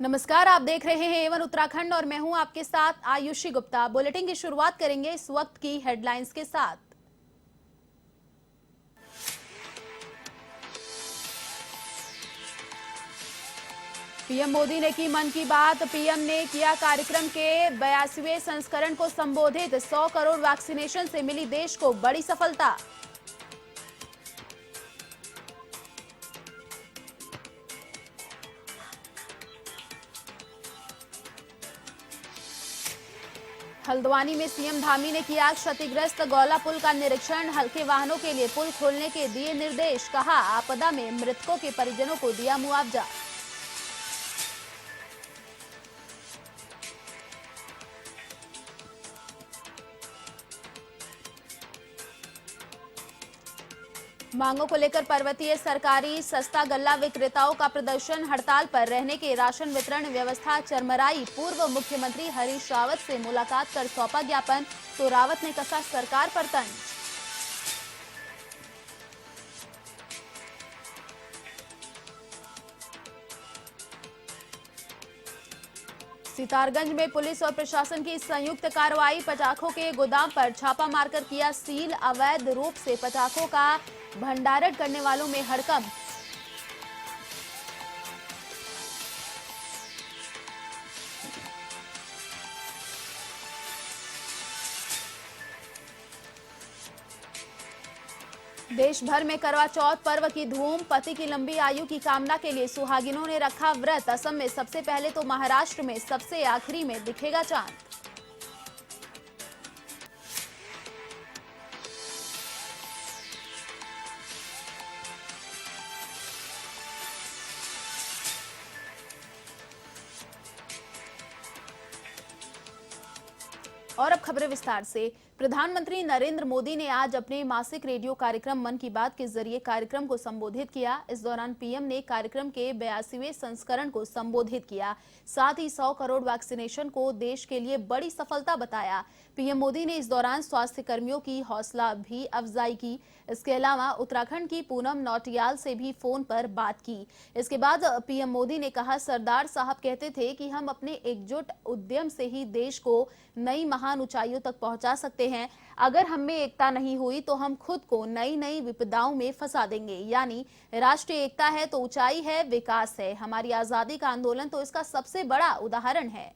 नमस्कार, आप देख रहे हैं एवन उत्तराखंड और मैं हूं आपके साथ आयुषी गुप्ता। बुलेटिन की शुरुआत करेंगे इस वक्त की हेडलाइंस के साथ। पीएम मोदी ने की मन की बात। पीएम ने किया कार्यक्रम के 82वें संस्करण को संबोधित। 100 करोड़ वैक्सीनेशन से मिली देश को बड़ी सफलता। हल्द्वानी में सीएम धामी ने किया क्षतिग्रस्त गौला पुल का निरीक्षण। हल्के वाहनों के लिए पुल खोलने के दिए निर्देश। कहा, आपदा में मृतकों के परिजनों को दिया मुआवजा। मांगों को लेकर पर्वतीय सरकारी सस्ता गल्ला विक्रेताओं का प्रदर्शन। हड़ताल पर रहने के राशन वितरण व्यवस्था चरमराई। पूर्व मुख्यमंत्री हरीश रावत से मुलाकात कर सौंपा ज्ञापन, तो रावत ने कसा सरकार पर तंज। सितारगंज में पुलिस और प्रशासन की संयुक्त कार्रवाई। पटाखों के गोदाम पर छापा मारकर किया सील। अवैध रूप से पटाखों का भंडारण करने वालों में हड़कंप। देश भर में करवा चौथ पर्व की धूम। पति की लंबी आयु की कामना के लिए सुहागिनों ने रखा व्रत। असम में सबसे पहले तो महाराष्ट्र में सबसे आखिरी में दिखेगा चांद। और अब खबरें विस्तार से। प्रधानमंत्री नरेंद्र मोदी ने आज अपने मासिक रेडियो कार्यक्रम मन की बात के जरिए कार्यक्रम को संबोधित किया। इस दौरान पीएम ने कार्यक्रम के 82वें संस्करण को संबोधित किया। साथ ही 100 करोड़ वैक्सीनेशन को देश के लिए बड़ी सफलता बताया। पीएम मोदी ने इस दौरान स्वास्थ्य कर्मियों की हौसला भी अफजाई की। इसके अलावा उत्तराखंड की पूनम नौटियाल से भी फोन पर बात की। इसके बाद पीएम मोदी ने कहा, सरदार साहब कहते थे कि हम अपने एकजुट उद्यम से ही देश को नई महान ऊंचाइयों तक पहुंचा सकते हैं। अगर हम में एकता नहीं हुई तो हम खुद को नई नई विपदाओं में फंसा देंगे। यानी राष्ट्रीय एकता है तो ऊंचाई है, विकास है। हमारी आजादी का आंदोलन तो इसका सबसे बड़ा उदाहरण है।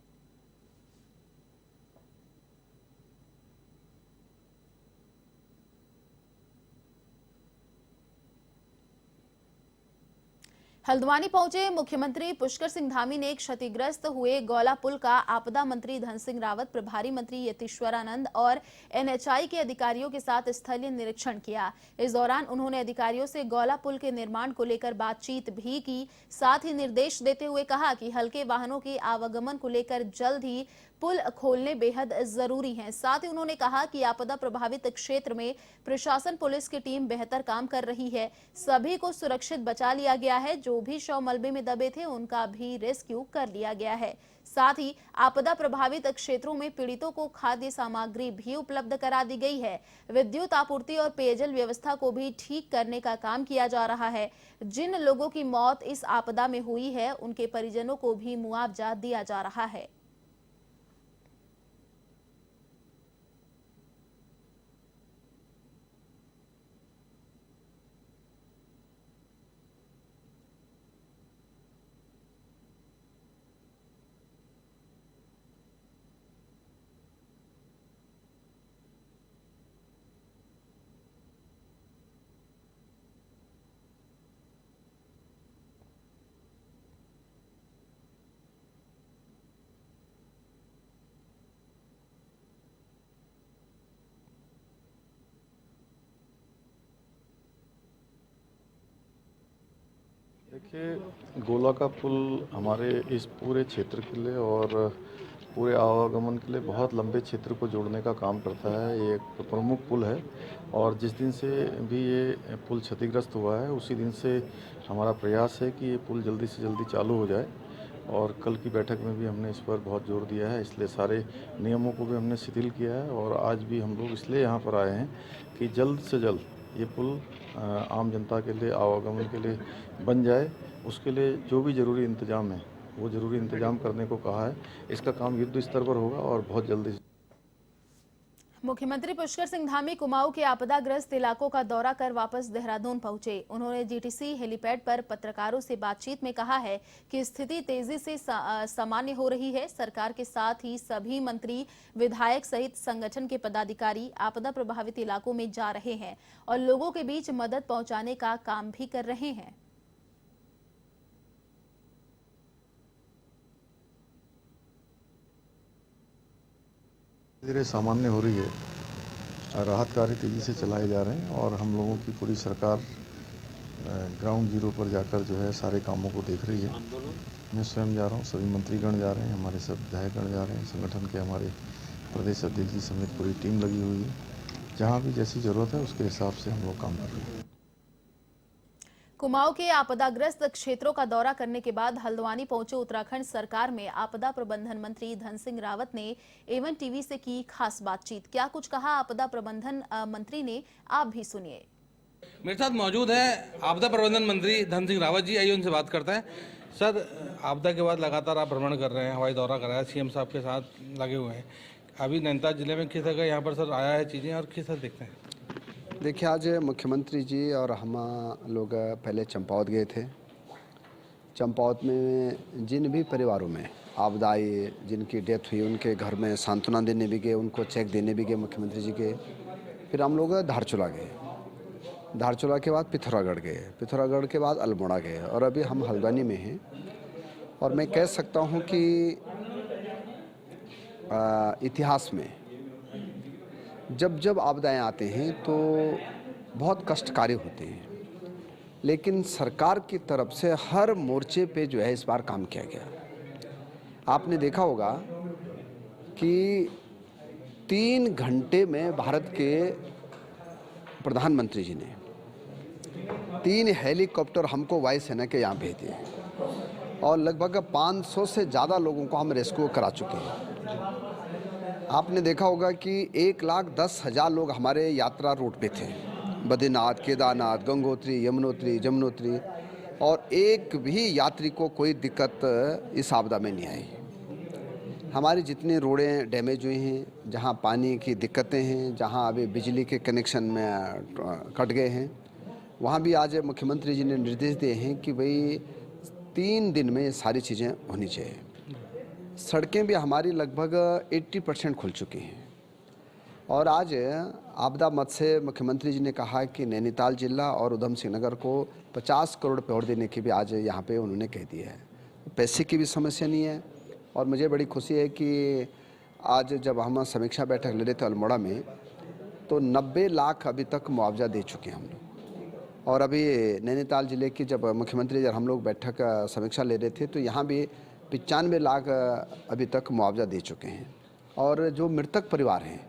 हल्द्वानी पहुंचे मुख्यमंत्री पुष्कर सिंह धामी ने क्षतिग्रस्त हुए गौला पुल का आपदा मंत्री धन सिंह रावत, प्रभारी मंत्री यतीश्वरानंद और एनएचआई के अधिकारियों के साथ स्थलीय निरीक्षण किया। इस दौरान उन्होंने अधिकारियों से गौला पुल के निर्माण को लेकर बातचीत भी की। साथ ही निर्देश देते हुए कहा कि हल्के वाहनों के आवागमन को लेकर जल्द ही पुल खोलने बेहद जरूरी हैं। साथ ही उन्होंने कहा कि आपदा प्रभावित क्षेत्र में प्रशासन, पुलिस की टीम बेहतर काम कर रही है। सभी को सुरक्षित बचा लिया गया है। जो भी शव मलबे में दबे थे उनका भी रेस्क्यू कर लिया गया है। साथ ही आपदा प्रभावित क्षेत्रों में पीड़ितों को खाद्य सामग्री भी उपलब्ध करा दी गई है। विद्युत आपूर्ति और पेयजल व्यवस्था को भी ठीक करने का काम किया जा रहा है। जिन लोगों की मौत इस आपदा में हुई है उनके परिजनों को भी मुआवजा दिया जा रहा है। देखिए, गोला का पुल हमारे इस पूरे क्षेत्र के लिए और पूरे आवागमन के लिए बहुत लंबे क्षेत्र को जोड़ने का काम करता है। ये एक प्रमुख पुल है और जिस दिन से भी ये पुल क्षतिग्रस्त हुआ है उसी दिन से हमारा प्रयास है कि ये पुल जल्दी से जल्दी चालू हो जाए। और कल की बैठक में भी हमने इस पर बहुत जोर दिया है, इसलिए सारे नियमों को भी हमने शिथिल किया है। और आज भी हम लोग इसलिए यहाँ पर आए हैं कि जल्द से जल्द ये पुल आम जनता के लिए, आवागमन के लिए बन जाए। उसके लिए जो भी ज़रूरी इंतज़ाम है वो ज़रूरी इंतजाम करने को कहा है। इसका काम युद्ध स्तर पर होगा और बहुत जल्दी। मुख्यमंत्री पुष्कर सिंह धामी कुमाऊं के आपदाग्रस्त इलाकों का दौरा कर वापस देहरादून पहुंचे। उन्होंने जीटीसी हेलीपैड पर पत्रकारों से बातचीत में कहा है कि स्थिति तेजी से सामान्य हो रही है। सरकार के साथ ही सभी मंत्री, विधायक सहित संगठन के पदाधिकारी आपदा प्रभावित इलाकों में जा रहे हैं और लोगों के बीच मदद पहुंचाने का काम भी कर रहे हैं। धीरे सामान्य हो रही है। राहत कार्य तेज़ी से चलाए जा रहे हैं और हम लोगों की पूरी सरकार ग्राउंड जीरो पर जाकर जो है सारे कामों को देख रही है। मैं स्वयं जा रहा हूँ, सभी मंत्रीगण जा रहे हैं, हमारे सब विधायकगण जा रहे हैं, संगठन के हमारे प्रदेश अध्यक्ष जी समेत पूरी टीम लगी हुई है। जहाँ भी जैसी ज़रूरत है उसके हिसाब से हम लोग काम कर रहे हैं। कुमाऊं के आपदाग्रस्त क्षेत्रों का दौरा करने के बाद हल्द्वानी पहुंचे उत्तराखंड सरकार में आपदा प्रबंधन मंत्री धन सिंह रावत ने एवन टीवी से की खास बातचीत। क्या कुछ कहा आपदा प्रबंधन मंत्री ने, आप भी सुनिए। मेरे साथ मौजूद है आपदा प्रबंधन मंत्री धन सिंह रावत जी। आइए उनसे बात करते हैं। सर, आपदा के बाद लगातार आप भ्रमण कर रहे हैं, हवाई दौरा कर रहे हैं, सीएम साहब के साथ लगे हुए हैं। अभी नैनीताल जिले में किस तरह यहाँ पर सर आया है चीज़ें और किस तरह देखते हैं? देखिए, आज मुख्यमंत्री जी और हम लोग पहले चंपावत गए थे। चंपावत में जिन भी परिवारों में आपदा आई, जिनकी डेथ हुई, उनके घर में सांत्वना देने भी गए, उनको चेक देने भी गए मुख्यमंत्री जी के। फिर हम लोग धारचूला गए, धारचूला के बाद पिथौरागढ़ गए, पिथौरागढ़ के बाद अल्मोड़ा गए और अभी हम हल्द्वानी में हैं। और मैं कह सकता हूँ कि इतिहास में जब जब आपदाएं आते हैं तो बहुत कष्टकारी होते हैं, लेकिन सरकार की तरफ से हर मोर्चे पे जो है इस बार काम किया गया। आपने देखा होगा कि 3 घंटे में भारत के प्रधानमंत्री जी ने 3 हेलीकॉप्टर हमको वायुसेना के यहाँ भेज दिए और लगभग 500 से ज़्यादा लोगों को हम रेस्क्यू करा चुके हैं। आपने देखा होगा कि 1,10,000 लोग हमारे यात्रा रूट पे थे, बद्रीनाथ, केदारनाथ, गंगोत्री, जमुनोत्री, और एक भी यात्री को कोई दिक्कत इस आपदा में नहीं आई। हमारी जितनी रोडें डैमेज हुई हैं, जहां पानी की दिक्कतें हैं, जहां अभी बिजली के कनेक्शन में कट गए हैं, वहां भी आज मुख्यमंत्री जी ने निर्देश दिए हैं कि भाई 3 दिन में ये सारी चीज़ें होनी चाहिए। सड़कें भी हमारी लगभग 80% खुल चुकी हैं और आज आपदा मद से मुख्यमंत्री जी ने कहा कि नैनीताल जिला और उधम सिंह नगर को 50 करोड़ पेड़ देने की भी आज यहाँ पे उन्होंने कह दिया है। पैसे की भी समस्या नहीं है और मुझे बड़ी खुशी है कि आज जब हम समीक्षा बैठक ले रहे थे अल्मोड़ा में, तो 90 लाख अभी तक मुआवजा दे चुके हैं हम लोग। और अभी नैनीताल जिले की जब मुख्यमंत्री जब हम लोग बैठक समीक्षा ले रहे थे तो यहाँ भी 95 लाख अभी तक मुआवजा दे चुके हैं। और जो मृतक परिवार हैं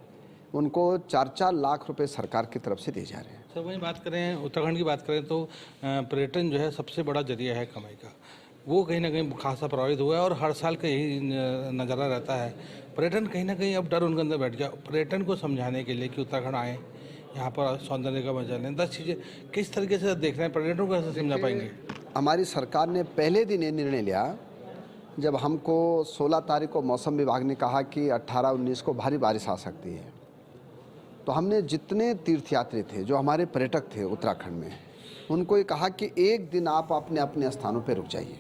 उनको 4-4 लाख रुपए सरकार की तरफ से दिए जा रहे हैं। सर, वहीं बात करें उत्तराखंड की बात करें तो पर्यटन जो है सबसे बड़ा जरिया है कमाई का, वो कहीं ना कहीं खासा प्रभावित हुआ है और हर साल का यही नज़ारा रहता है। पर्यटन कहीं ना कहीं अब डर उनके अंदर बैठ गया। पर्यटन को समझाने के लिए कि उत्तराखंड आए, यहाँ पर सौंदर्य का मजा लें, 10 चीज़ें किस तरीके से देख रहे हैं, पर्यटन को कैसे समझा पाएंगे? हमारी सरकार ने पहले दिन ये निर्णय लिया जब हमको 16 तारीख को मौसम विभाग ने कहा कि 18-19 को भारी बारिश आ सकती है, तो हमने जितने तीर्थयात्री थे, जो हमारे पर्यटक थे उत्तराखंड में, उनको ये कहा कि एक दिन आप अपने अपने स्थानों पर रुक जाइए।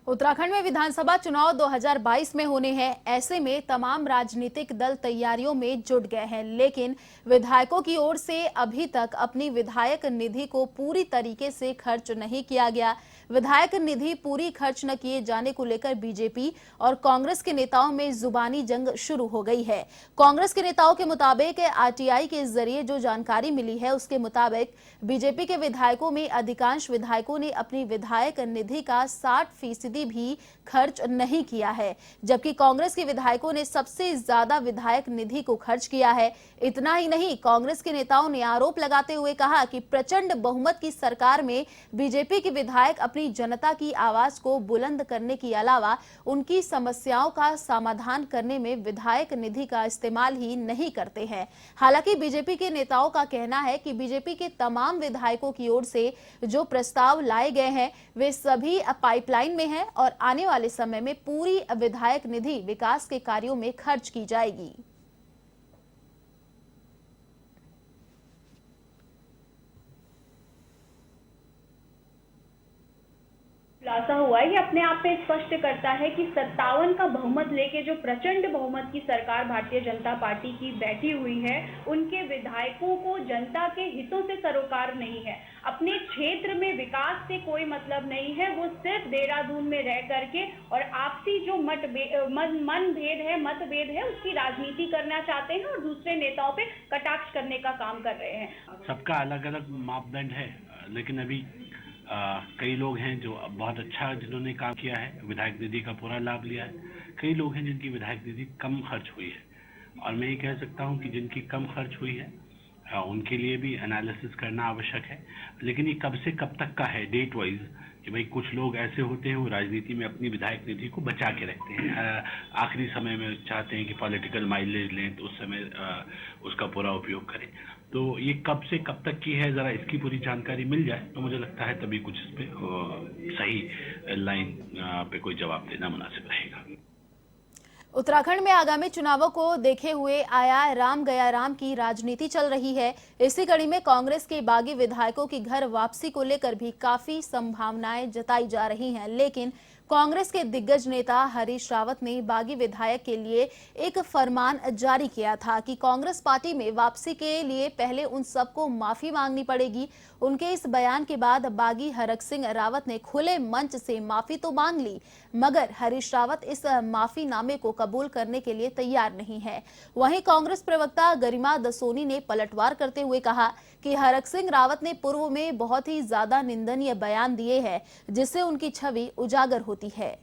उत्तराखंड में विधानसभा चुनाव 2022 में होने हैं। ऐसे में तमाम राजनीतिक दल तैयारियों में जुट गए हैं, लेकिन विधायकों की ओर से अभी तक अपनी विधायक निधि को पूरी तरीके से खर्च नहीं किया गया। विधायक निधि पूरी खर्च न किए जाने को लेकर बीजेपी और कांग्रेस के नेताओं में जुबानी जंग शुरू हो गई है। कांग्रेस के नेताओं के मुताबिक आरटीआई के जरिए जो जानकारी मिली है उसके मुताबिक बीजेपी के विधायकों में अधिकांश विधायकों ने अपनी विधायक निधि का 60% भी खर्च नहीं किया है, जबकि कांग्रेस के विधायकों ने सबसे ज्यादा विधायक निधि को खर्च किया है। इतना ही नहीं, कांग्रेस के नेताओं ने आरोप लगाते हुए कहा कि प्रचंड बहुमत की सरकार में बीजेपी के विधायक अपनी अपनी जनता की आवाज को बुलंद करने के अलावा उनकी समस्याओं का समाधान करने में विधायक निधि का इस्तेमाल ही नहीं करते हैं। हालांकि बीजेपी के नेताओं का कहना है कि बीजेपी के तमाम विधायकों की ओर से जो प्रस्ताव लाए गए हैं वे सभी पाइपलाइन में हैं और आने वाले समय में पूरी विधायक निधि विकास के कार्यों में खर्च की जाएगी। खुलासा हुआ है, ये अपने आप में स्पष्ट करता है कि 57 का बहुमत लेके जो प्रचंड बहुमत की सरकार भारतीय जनता पार्टी की बैठी हुई है, उनके विधायकों को जनता के हितों से सरोकार नहीं है, अपने क्षेत्र में विकास से कोई मतलब नहीं है। वो सिर्फ देहरादून में रह करके और आपसी जो मतभेद है उसकी राजनीति करना चाहते हैं और दूसरे नेताओं पे कटाक्ष करने का काम कर रहे हैं। सबका अलग अलग मापदंड है, लेकिन अभी कई लोग हैं जो बहुत अच्छा जिन्होंने काम किया है, विधायक निधि का पूरा लाभ लिया है। कई लोग हैं जिनकी विधायक निधि कम खर्च हुई है, और मैं ये कह सकता हूं कि जिनकी कम खर्च हुई है उनके लिए भी एनालिसिस करना आवश्यक है। लेकिन ये कब से कब तक का है, डेट वाइज, कि भाई कुछ लोग ऐसे होते हैं वो राजनीति में अपनी विधायक निधि को बचा के रखते हैं, आखिरी समय में चाहते हैं कि पॉलिटिकल माइलेज लें तो उस समय उसका पूरा उपयोग करें। तो ये कब से कब तक की है, जरा इसकी पूरी जानकारी मिल जाए तो मुझे लगता है तभी कुछ इस पे सही लाइन पे कोई जवाब देना मुनासिब रहेगा। उत्तराखंड में आगामी चुनावों को देखे हुए आया राम गया राम की राजनीति चल रही है। इसी कड़ी में कांग्रेस के बागी विधायकों की घर वापसी को लेकर भी काफी संभावनाएं जताई जा रही हैं, लेकिन कांग्रेस के दिग्गज नेता हरीश रावत ने बागी विधायक के लिए एक फरमान जारी किया था कि कांग्रेस पार्टी में वापसी के लिए पहले उन सबको माफी मांगनी पड़ेगी। उनके इस बयान के बाद बागी हरक सिंह रावत ने खुले मंच से माफी तो मांग ली, मगर हरीश रावत इस माफीनामे को कबूल करने के लिए तैयार नहीं है। वहीं कांग्रेस प्रवक्ता गरिमा दसोनी ने पलटवार करते हुए कहा कि हरक सिंह रावत ने पूर्व में बहुत ही ज्यादा निंदनीय बयान दिए हैं, जिससे उनकी छवि उजागर होती है।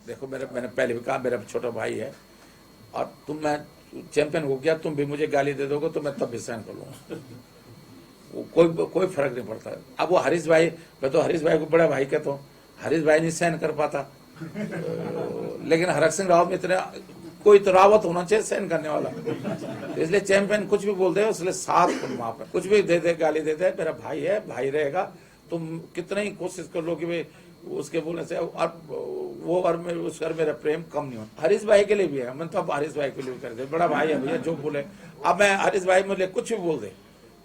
देखो, मैंने पहले भी कहा, मेरा छोटा भाई है और मैं चैंपियन हो गया, तुम भी मुझे गाली दे दोगे तो मैं तब भी सहन कर लूंगा, कोई फर्क नहीं पड़ता। अब वो हरीश भाई, मैं तो हरीश भाई को बड़ा भाई कहता हूँ, हरीश भाई नहीं सहन कर पाता, लेकिन हरक सिंह रावत में इतने कोई तो रावत होना चाहिए सहन करने वाला, इसलिए चैंपियन कुछ भी बोल दे उसलिए साथ वहां पर कुछ भी दे दे, गाली दे दे, मेरा भाई है, भाई रहेगा। तुम कितना ही कोशिश कर लो कि भाई उसके बोलने से वो और मेरा प्रेम कम नहीं हो। हरीश भाई के लिए भी है, मैं तो अब हरीश भाई के लिए कर दे, बड़ा भाई है भैया, जो बोले। अब मैं हरीश भाई मुझे कुछ भी बोल दे,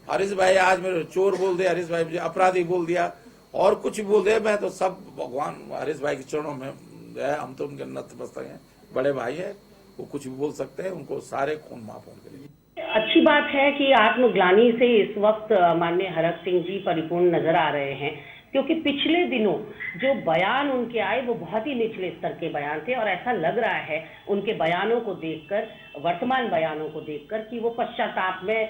हरीश भाई आज मेरे चोर बोल दे, हरीश भाई मुझे अपराधी बोल दिया और कुछ भी बोल दे, मैं तो सब भगवान हरीश भाई के चरणों में है, हम तो उनके नतमस्तक हैं, बड़े भाई है, वो कुछ भी बोल सकते हैं, उनको सारे खून माफ होने के लिए। अच्छी बात है कि आत्मग्लानि से इस वक्त माननीय हरक सिंह जी परिपूर्ण नजर आ रहे हैं, क्योंकि पिछले दिनों जो बयान उनके आए वो बहुत ही निचले स्तर के बयान थे और ऐसा लग रहा है उनके बयानों को देखकर, वर्तमान बयानों को देखकर, कि वो पश्चाताप में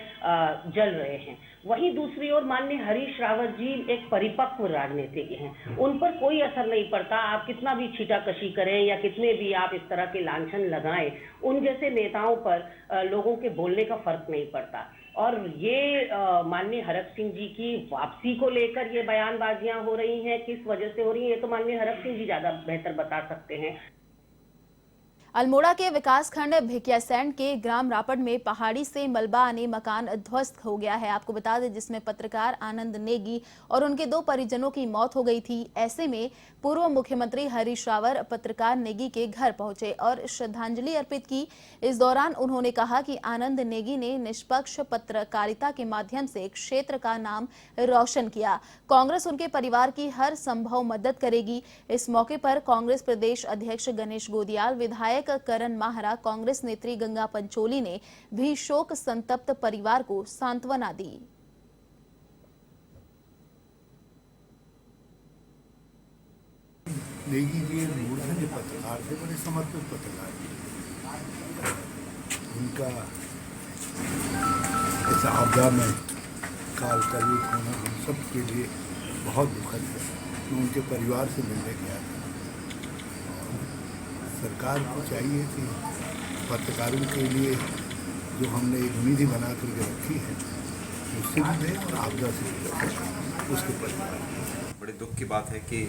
जल रहे हैं। वहीं दूसरी ओर माननीय हरीश रावत जी एक परिपक्व राजनीतिज्ञ हैं, उन पर कोई असर नहीं पड़ता, आप कितना भी छीटाकशी करें या कितने भी आप इस तरह के लांछन लगाएं, उन जैसे नेताओं पर लोगों के बोलने का फर्क नहीं पड़ता। और ये माननीय हरक सिंह जी की वापसी को लेकर ये बयानबाजियां हो रही हैं, किस वजह से हो रही हैं, ये तो माननीय हरक सिंह जी ज्यादा बेहतर बता सकते हैं। अल्मोड़ा के विकासखंड भिकियासैंड के ग्राम रापड़ में पहाड़ी से मलबा आने मकान ध्वस्त हो गया है। आपको बता दें, जिसमें पत्रकार आनंद नेगी और उनके 2 परिजनों की मौत हो गई थी। ऐसे में पूर्व मुख्यमंत्री हरीश रावत पत्रकार नेगी के घर पहुंचे और श्रद्धांजलि अर्पित की। इस दौरान उन्होंने कहा कि आनंद नेगी ने निष्पक्ष पत्रकारिता के माध्यम से क्षेत्र का नाम रोशन किया। कांग्रेस उनके परिवार की हर संभव मदद करेगी। इस मौके पर कांग्रेस प्रदेश अध्यक्ष गणेश गोदियाल, विधायक करण माहरा, कांग्रेस नेत्री गंगा पंचोली ने भी शोक संतप्त परिवार को सांत्वना दी। नेगी जी मूर्धन्य पत्रकार थे, बड़े समर्पित पत्रकार थे। उनका इस आपदा में काल कलयुग होना हम सब के लिए बहुत दुखद है। मैं उनके परिवार से मिलने गया था। सरकार को चाहिए कि पत्रकारों के लिए जो हमने एक निधि बना करके रखी है उससे भी दें और आपदा से भी रखें उसके परिवार को। बड़े दुख की बात है कि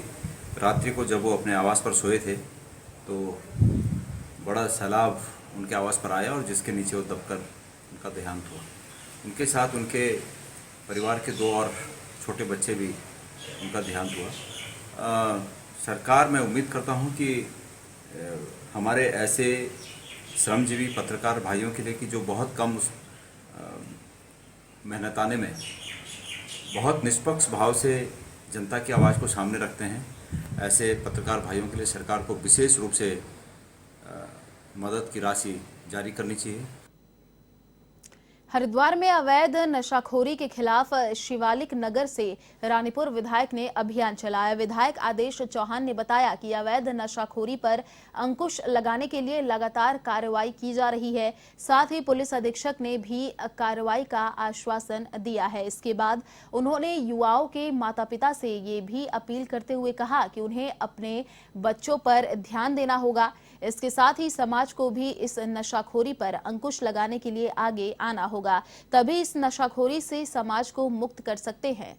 रात्रि को जब वो अपने आवास पर सोए थे तो बड़ा सैलाब उनके आवास पर आया और जिसके नीचे वो दबकर उनका देहांत हुआ। उनके साथ उनके परिवार के 2 और छोटे बच्चे भी उनका देहांत हुआ। सरकार मैं उम्मीद करता हूं कि हमारे ऐसे श्रमजीवी पत्रकार भाइयों के लिए कि जो बहुत कम मेहनताने में बहुत निष्पक्ष भाव से जनता की आवाज़ को सामने रखते हैं, ऐसे पत्रकार भाइयों के लिए सरकार को विशेष रूप से मदद की राशि जारी करनी चाहिए। हरिद्वार में अवैध नशाखोरी के खिलाफ शिवालिक नगर से रानीपुर विधायक ने अभियान चलाया। विधायक आदेश चौहान ने बताया कि अवैध नशाखोरी पर अंकुश लगाने के लिए लगातार कार्रवाई की जा रही है। साथ ही पुलिस अधीक्षक ने भी कार्रवाई का आश्वासन दिया है। इसके बाद उन्होंने युवाओं के माता पिता से ये भी अपील करते हुए कहा कि उन्हें अपने बच्चों पर ध्यान देना होगा। इसके साथ ही समाज को भी इस नशाखोरी पर अंकुश लगाने के लिए आगे आना होगा, तभी इस नशाखोरी से समाज को मुक्त कर सकते हैं।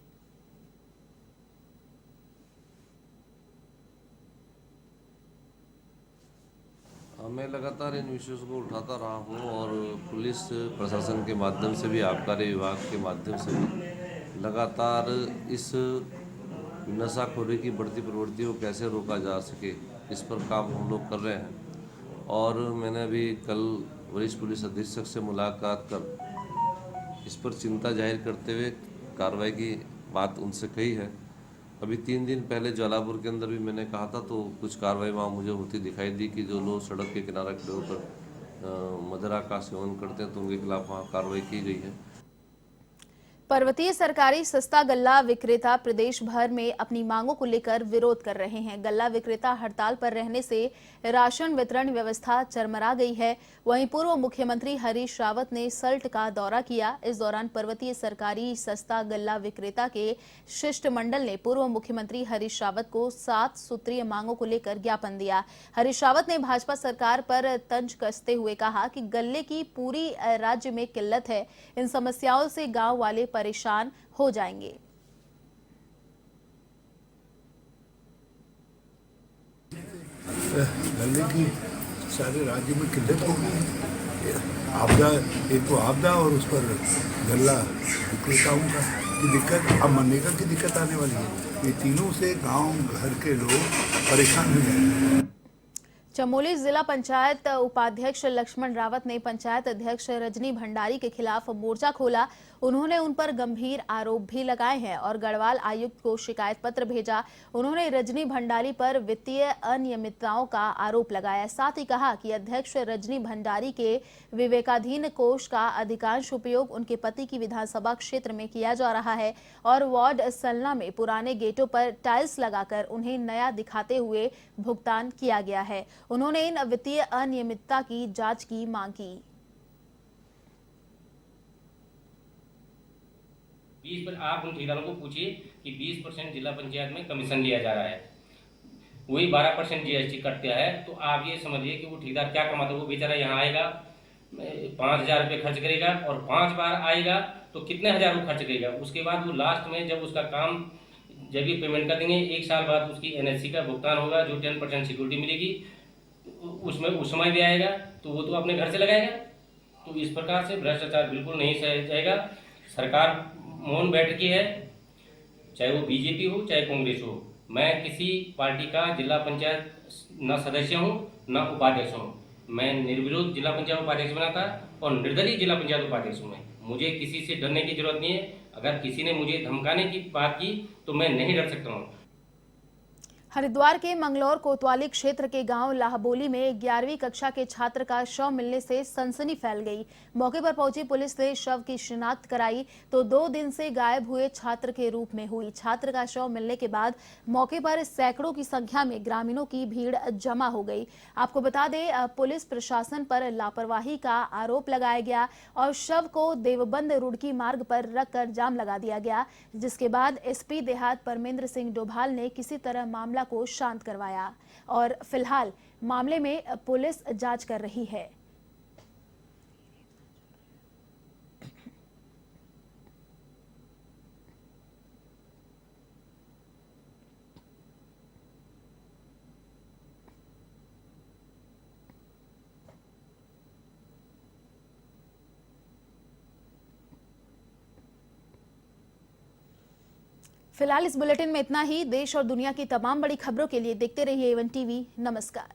मैं लगातार इन विषयों को उठाता रहा हूं और पुलिस प्रशासन के माध्यम से भी, आबकारी विभाग के माध्यम से भी लगातार इस नशाखोरी की बढ़ती प्रवृत्ति को कैसे रोका जा सके इस पर काम हम लोग कर रहे हैं। और मैंने अभी कल वरिष्ठ पुलिस अधीक्षक से मुलाकात कर इस पर चिंता जाहिर करते हुए कार्रवाई की बात उनसे कही है। अभी 3 दिन पहले ज्वालापुर के अंदर भी मैंने कहा था तो कुछ कार्रवाई वहाँ मुझे होती दिखाई दी कि जो लोग सड़क के किनारे खड़े होकर मदिरा का सेवन करते हैं तो उनके खिलाफ वहाँ कार्रवाई की गई है। पर्वतीय सरकारी सस्ता गल्ला विक्रेता प्रदेश भर में अपनी मांगों को लेकर विरोध कर रहे हैं। गल्ला विक्रेता हड़ताल पर रहने से राशन वितरण व्यवस्था चरमरा गई है। वहीं पूर्व मुख्यमंत्री हरीश रावत ने सल्ट का दौरा किया। इस दौरान पर्वतीय सरकारी सस्ता गल्ला विक्रेता के शिष्टमंडल ने पूर्व मुख्यमंत्री हरीश रावत को 7 सूत्रीय मांगों को लेकर ज्ञापन दिया। हरीश रावत ने भाजपा सरकार पर तंज कसते हुए कहा कि गल्ले की पूरी राज्य में किल्लत है, इन समस्याओं से गांव वाले परेशान हो जाएंगे। गले की सारे राज्य में किल्लत हो गई। आपदा, एक तो आपदा और उस पर गल्ला विक्रेताओं की दिक्कत, अब मनरेगा की दिक्कत आने वाली है। ये तीनों से गांव घर के लोग परेशान हो जाएंगे। चमोली जिला पंचायत उपाध्यक्ष लक्ष्मण रावत ने पंचायत अध्यक्ष रजनी भंडारी के खिलाफ मोर्चा खोला। उन्होंने उन पर गंभीर आरोप भी लगाए हैं और गढ़वाल आयुक्त को शिकायत पत्र भेजा। उन्होंने रजनी भंडारी पर वित्तीय अनियमितताओं का आरोप लगाया। साथ ही कहा कि अध्यक्ष रजनी भंडारी के विवेकाधीन कोष का अधिकांश उपयोग उनके पति की विधानसभा क्षेत्र में किया जा रहा है और वार्ड सलना में पुराने गेटों पर टाइल्स लगाकर उन्हें नया दिखाते हुए भुगतान किया गया है। उन्होंने इन वित्तीय अनियमितता की जांच की मांग की। 20 पर आप उन ठेकेदारों को पूछिए कि 20% जिला पंचायत में कमीशन लिया जा रहा है, वही 12% जीएसटी कटता है। तो आप ये समझिए कि वो ठेकेदार क्या कमाता है। वो बेचारा यहाँ आएगा, 5,000 रुपये खर्च करेगा और 5 बार आएगा तो कितने हज़ार वो खर्च करेगा। उसके बाद वो लास्ट में जब उसका काम जब ये पेमेंट कर देंगे, 1 साल बाद उसकी एनएससी का भुगतान होगा, जो 10% सिक्योरिटी मिलेगी उसमें उस समय भी आएगा तो वो तो अपने घर से लगाएगा। तो इस प्रकार से भ्रष्टाचार बिल्कुल नहीं सह जाएगा। सरकार मौन बैठकी है, चाहे वो बीजेपी हो चाहे कांग्रेस हो। मैं किसी पार्टी का जिला पंचायत न सदस्य हूँ न उपाध्यक्ष हूँ। मैं निर्विरोध जिला पंचायत उपाध्यक्ष बना था और निर्दलीय जिला पंचायत उपाध्यक्ष हूँ। मुझे किसी से डरने की जरूरत नहीं है। अगर किसी ने मुझे धमकाने की बात की तो मैं नहीं डर सकता हूँ। हरिद्वार के मंगलौर कोतवाली क्षेत्र के गांव लाहबोली में 11वीं कक्षा के छात्र का शव मिलने से सनसनी फैल गई। मौके पर पहुंची पुलिस ने शव की शिनाख्त कराई तो 2 दिन से गायब हुए छात्र के रूप में हुई। छात्र का शव मिलने के बाद मौके पर सैकड़ों की संख्या में ग्रामीणों की भीड़ जमा हो गई। आपको बता दें, पुलिस प्रशासन पर लापरवाही का आरोप लगाया गया और शव को देवबंद रुड़की मार्ग पर रखकर जाम लगा दिया गया, जिसके बाद एसपी देहात परमेंद्र सिंह डोभाल ने किसी तरह मामला को शांत करवाया और फिलहाल मामले में पुलिस जांच कर रही है। फिलहाल इस बुलेटिन में इतना ही। देश और दुनिया की तमाम बड़ी खबरों के लिए देखते रहिए A1 टीवी। नमस्कार।